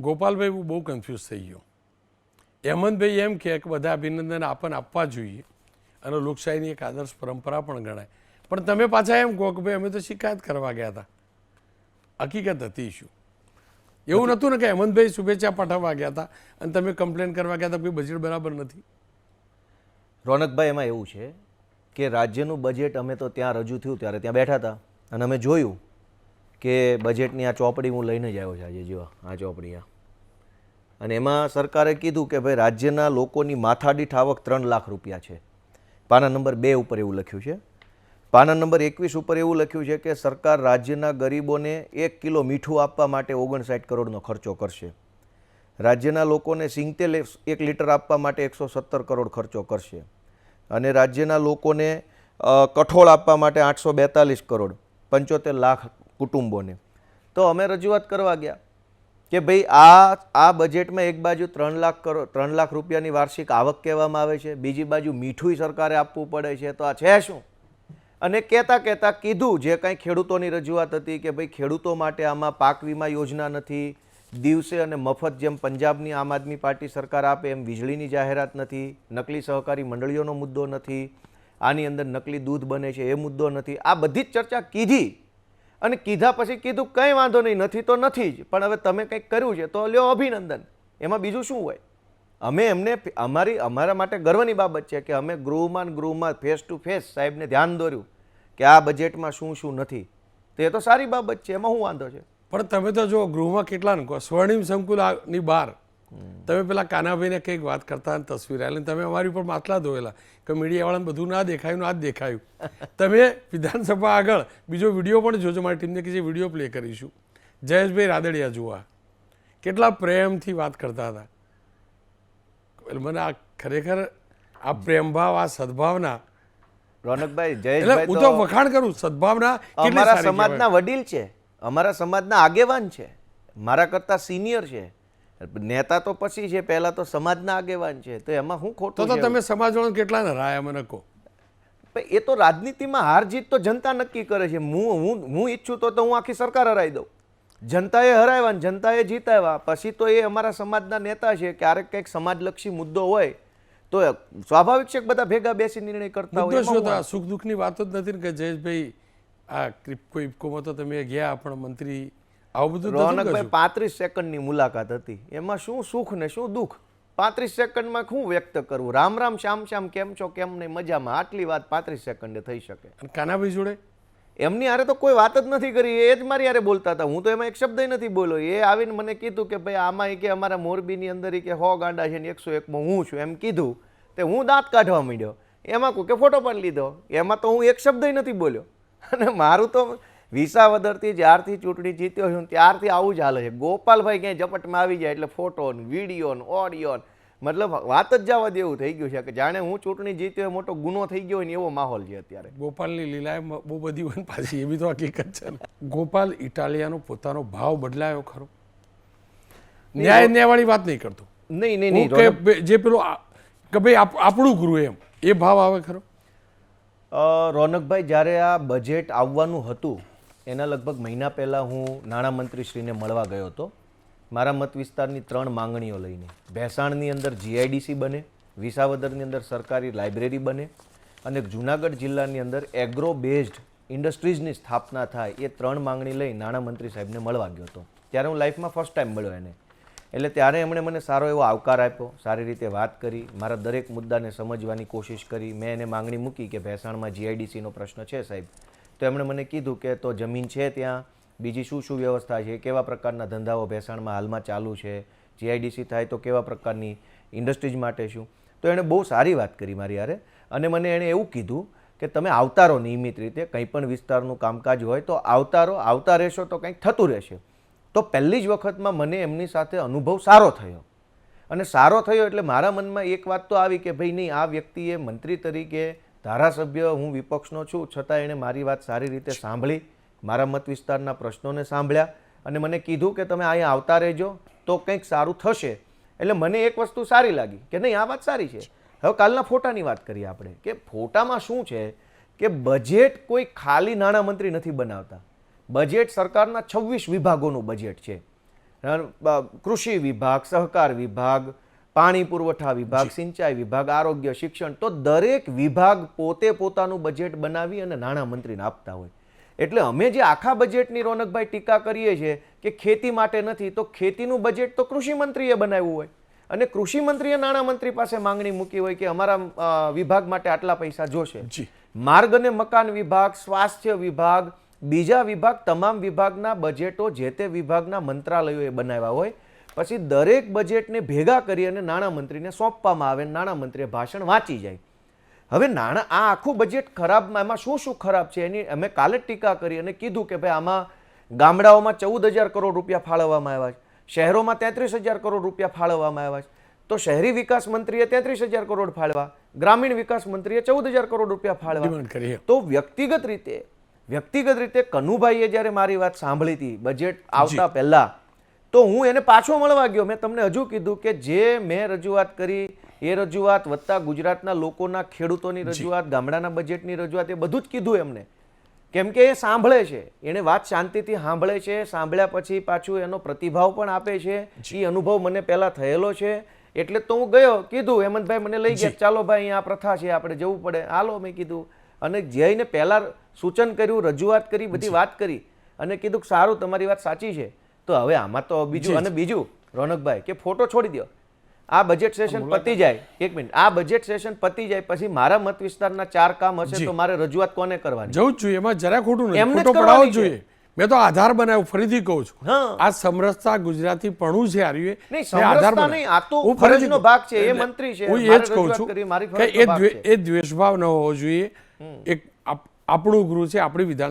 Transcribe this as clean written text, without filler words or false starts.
ગોપાલભાઈ હું બહુ કન્ફ્યુઝ થઈ ગયો. હેમંતભાઈ એમ કહે કે બધા અભિનંદન આપણને આપવા જોઈએ અને લોકશાહીની એક આદર્શ પરંપરા પણ ગણાય, પણ તમે પાછા એમ કહો કે ભાઈ અમે તો શિકાયત કરવા ગયા હતા. હકીકત હતી શું? એવું નહોતું ને કે હેમંતભાઈ શુભેચ્છા પાઠવવા ગયા હતા અને તમે કમ્પ્લેન કરવા ગયા હતા કે બજેટ બરાબર નથી? રોનકભાઈ, એમાં એવું છે કે રાજ્યનું બજેટ અમે તો ત્યાં રજૂ થયું ત્યારે ત્યાં બેઠા હતા અને અમે જોયું કે બજેટની આ ચોપડી હું લઈને જ આવ્યો છું આજે. જો આ ચોપડી અને એમાં સરકારે કીધું કે ભાઈ રાજ્યના લોકોની માથાદીઠ આવક 3 લાખ રૂપિયા છે. પાના નંબર 2 ઉપર એવું લખ્યું છે. પાના નંબર 21 ઉપર એવું લખ્યું છે કે સરકાર રાજ્યના ગરીબોને 1 કિલો મીઠું આપવા માટે 59 કરોડનો ખર્ચો કરશે. રાજ્યના લોકોને 1 લીટર આપવા માટે 117 કરોડ ખર્ચો કરશે અને રાજ્યના લોકોને કઠોળ આપવા માટે 842 કરોડ, 75 લાખ કુટુંબોને. તો અમે રજૂઆત કરવા ગયા કે ભાઈ આ બજેટમાં એક બાજુ 3 લાખ રૂપિયાની વાર્ષિક આવક કહેવામાં આવે છે, બીજી બાજુ મીઠું સરકારે આપવું પડે છે, તો આ છે શું? અને કહેતા કીધું જે કાંઈ ખેડૂતોની રજૂઆત હતી કે ભાઈ ખેડૂતો માટે આમાં પાક વીમા યોજના નથી, દિવસે અને મફત જેમ પંજાબની આમ આદમી પાર્ટી સરકાર આપે એમ વીજળીની જાહેરાત નથી, નકલી સહકારી મંડળીઓનો મુદ્દો નથી, આની અંદર નકલી દૂધ બને છે એ મુદ્દો નથી. આ બધી જ ચર્ચા કીધી અને કીધા પછી કીધું કંઈ વાંધો નહીં, નથી તો નથી જ, પણ હવે તમે કંઈક કર્યું છે તો લ્યો અભિનંદન. એમાં બીજું શું હોય? અમે એમને અમારા માટે ગર્વની બાબત છે કે અમે ગૃહમાં ફેસ ટુ ફેસ સાહેબને ધ્યાન દોર્યું કે આ બજેટમાં શું શું નથી. તો એ તો સારી બાબત છે, એમાં શું વાંધો છે? પણ તમે તો જો ગૃહમાં કેટલા કહો, સ્વર્ણિમ સંકુલની બહાર તમે પેલા કાનાભાઈને કંઈક વાત કરતા તસવીર આવીને તમે અમારી ઉપર માટલા ધોયેલા કે મીડિયાવાળાને બધું ના દેખાયું, આ જ દેખાયું. તમે વિધાનસભા આગળ બીજો વિડીયો પણ જોજો, મારી ટીમને કે જે વિડીયો પ્લે કરીશું, જયેશભાઈ રાદડિયા જોવા કેટલા પ્રેમથી વાત કરતા હતા. એટલે મને આ ખરેખર આ પ્રેમભાવ, આ સદભાવના, રોનકભાઈ, એટલે જયેશભાઈ હું તો વખાણ કરું સદભાવના. અમારા સમાજના વડીલ છે, અમારા સમાજના આગેવાન છે, મારા કરતા સિનિયર છે. નેતા તો પછી છે, પહેલા તો સમાજના આગેવાન છે, તો એમાં હું ખોટું? તો તમે સમાજવાળા કેટલા ને રાયા મને કહો. એ તો રાજનીતિમાં હાર જીત તો જનતા નક્કી કરે છે. હું ઈચ્છું તો હું આખી સરકાર હરાવી દઉં. જનતાએ હરાવ્યા ને જનતાએ જીતાવ્યા, પછી તો એ અમારા સમાજના નેતા છે. ક્યારેક કંઈક સમાજલક્ષી મુદ્દો હોય તો સ્વાભાવિક છે કે બધા ભેગા બેસી નિર્ણય કરતા હોય. સુખ દુઃખની વાત જ નથી ને કે જયેશભાઈ આ ક્રિપ્કો ઇફકોમાં તો તમે ગયા પણ મંત્રી આવું બધું? રોનકભાઈ, 35 સેકન્ડની મુલાકાત હતી, એમાં શું સુખ ને શું દુઃખ? 35 સેકન્ડમાં શું વ્યક્ત કરવું? રામ રામ શ્યામ શ્યામ, કેમ છો, કેમ નહીં, મજામાં, આટલી વાત 35 સેકન્ડે થઈ શકે? કાનાભાઈ જોડે એમની હારે તો કોઈ વાત જ નથી કરી, એ જ મારી હારે બોલતા હતા. હું તો એમાં એક શબ્દ નથી બોલ્યો. એ આવીને મને કીધું કે ભાઈ આમાં કે અમારા મોરબીની અંદર કે 100 ગાંડા છે ને 101માં હું છું એમ કીધું. તે હું દાંત કાઢવા માંડ્યો. એમાં કોઈ કે ફોટો પણ લીધો, એમાં તો હું એક શબ્દ નથી બોલ્યો. અને મારું તો વિસાવદરથી જ્યારથી ચૂંટણી જીત્યો છું ત્યારથી આવું જ હાલે છે. ગોપાલભાઈ ક્યાંય ઝપટમાં આવી જાય એટલે ફોટો ને વિડીયો ને ઓડિયો, મતલબ વાત જ જવા દેવું થઈ ગયું છે કે જાણે હું ચૂંટણી જીત્યો મોટો ગુનો થઈ ગયો હોય ને એવો માહોલ છે અત્યારે. ગોપાલની લીલાએ બહુ બધી હોય પાછી, એવી તો હકીકત છે ને. ગોપાલ ઇટાલિયાનો પોતાનો ભાવ બદલાયો ખરો? ન્યાયવાળી વાત નહીં કરતો, નહીં જે પેલો કે ભાઈ આપણું ગૃહ એમ એ ભાવ આવે ખરો? રોનકભાઈ, જ્યારે આ બજેટ આવવાનું હતું એના લગભગ મહિના પહેલાં હું નાણામંત્રીશ્રીને મળવા ગયો હતો મારા મત વિસ્તારની 3 માંગણીઓ લઈને. ભેસાણની અંદર GIDC બને, વિસાવદરની અંદર સરકારી લાઇબ્રેરી બને અને જૂનાગઢ જિલ્લાની અંદર એગ્રો બેઝડ ઇન્ડસ્ટ્રીઝની સ્થાપના થાય, એ 3 માંગણી લઈ નાણામંત્રી સાહેબને મળવા ગયો હતો. ત્યારે હું લાઈફમાં ફર્સ્ટ ટાઈમ મળ્યો એને. એટલે ત્યારે એમણે મને સારો એવો આવકાર આપ્યો, સારી રીતે વાત કરી, મારા દરેક મુદ્દાને સમજવાની કોશિશ કરી. મેં એને માંગણી મૂકી કે ભેસાણમાં GIDCનો પ્રશ્ન છે સાહેબ, તો એમણે મને કીધું કે તો જમીન છે ત્યાં, બીજી શું વ્યવસ્થા છે, કેવા પ્રકારના ધંધાઓ ભેસાણમાં હાલમાં ચાલુ છે, GIDC થાય તો કેવા પ્રકારની ઇન્ડસ્ટ્રીઝ માટે શું. તો એણે બહુ સારી વાત કરી મારી યારે અને મને એણે એવું કીધું કે તમે આવતા રહો નિયમિત રીતે, કંઈ પણ વિસ્તારનું કામકાજ હોય તો આવતા રહેશો તો કંઈક થતું રહેશે. તો પહેલી જ વખતમાં મને એમની સાથે અનુભવ સારો થયો અને સારો થયો એટલે મારા મનમાં એક વાત તો આવી કે ભાઈ નહીં, આ વ્યક્તિએ મંત્રી તરીકે, ધારાસભ્ય, હું વિપક્ષનો છું છતાં એણે મારી વાત સારી રીતે સાંભળી, મારા મત વિસ્તારના પ્રશ્નોને સાંભળ્યા અને મને કીધું કે તમે અહીંયા આવતા રહેજો તો કંઈક સારું થશે. એટલે મને એક વસ્તુ સારી લાગી કે નહીં, આ વાત સારી છે. હવે કાલના ફોટાની વાત કરીએ આપણે કે ફોટામાં શું છે કે બજેટ કોઈ ખાલી નાણામંત્રી નથી બનાવતા. બજેટ સરકારના 26 વિભાગોનું બજેટ છે કૃષિ વિભાગ, સહકાર વિભાગ, પાણી પુરવઠા વિભાગ, સિંચાઈ વિભાગ, આરોગ્ય, શિક્ષણ, તો દરેક વિભાગ પોતે પોતાનું બજેટ બનાવી અને નાણામંત્રીને આપતા હોય. એટલે અમે જે આખા બજેટની રોનકભાઈ ટીકા કરીએ છીએ કે ખેતી માટે નથી, તો ખેતીનું બજેટ તો કૃષિ મંત્રીએ બનાવ્યું હોય અને કૃષિ મંત્રીએ નાણામંત્રી પાસે માંગણી મૂકી હોય કે અમારા વિભાગ માટે આટલા પૈસા જોશે. માર્ગ અને મકાન વિભાગ, સ્વાસ્થ્ય વિભાગ, બીજા વિભાગ, તમામ વિભાગના બજેટો જે તે વિભાગના મંત્રાલયોએ બનાવ્યા હોય. પછી દરેક બજેટને ભેગા કરી અને નાણામંત્રીને સોંપવામાં આવે, નાણામંત્રીએ ભાષણ વાંચી જાય. હવે આ આખું બજેટ ખરાબમાં એમાં શું શું ખરાબ છે એની અમે કાલે જ ટીકા કરી અને કીધું કે ભાઈ આમાં ગામડાઓમાં 14,000 કરોડ રૂપિયા ફાળવવામાં આવ્યા છે, શહેરોમાં 33,000 કરોડ રૂપિયા ફાળવવામાં આવ્યા છે. તો શહેરી વિકાસ મંત્રીએ 33,000 કરોડ ફાળવા, ગ્રામીણ વિકાસ મંત્રીએ 14,000 કરોડ રૂપિયા ફાળવા. તો વ્યક્તિગત રીતે કનુભાઈએ જ્યારે મારી વાત સાંભળી હતી બજેટ આવતા પહેલા, તો હું એને પાછો મળવા ગયો. મેં તમને હજુ કીધું કે જે મેં રજૂઆત કરી એ રજૂઆત વત્તા ગુજરાતના લોકોના, ખેડૂતોની રજૂઆત, ગામડાના બજેટની રજૂઆત, એ બધું જ કીધું એમને. કેમ કે એ સાંભળે છે, એને વાત શાંતિથી સાંભળે છે. સાંભળ્યા પછી પાછું એનો પ્રતિભાવ પણ આપે છે. એ અનુભવ મને પહેલા થયેલો છે. એટલે તો હું ગયો, કીધું હેમંતભાઈ મને લઈ ગયા, ચાલો ભાઈ અહીંયા પ્રથા છે, આપણે જવું પડે, હાલો મેં કીધું. અને જઈને પહેલા સૂચન કર્યું, રજૂઆત કરી, બધી વાત કરી અને કીધું સારું તમારી વાત સાચી છે. તો હવે આમાં તો બીજું રોનકભાઈ કે ફોટો છોડી દો, આ બજેટ સેશન પતી જાય, એક મિનિટ, આ બજેટ સેશન પતી જાય પછી મારા મત વિસ્તારના 4 કામ હશે તો મારે રજૂઆત કોને કરવાની? જવું જ જોઈએ, એમાં જરા ખોટું નથી, ફોટો પડાવવો જ જોઈએ. મેં તો આધાર બનાવ્યો, ફરીથી કહું છું, આ સમરસતા ગુજરાતી પણ છે. આ તો ફરજનો ભાગ છે, એ મંત્રી છે, હું એ જ કહું છું કે એ દ્વેષભાવ ન હોવો જોઈએ. એક આપણું ગૃહ છે, આપણી વિધાન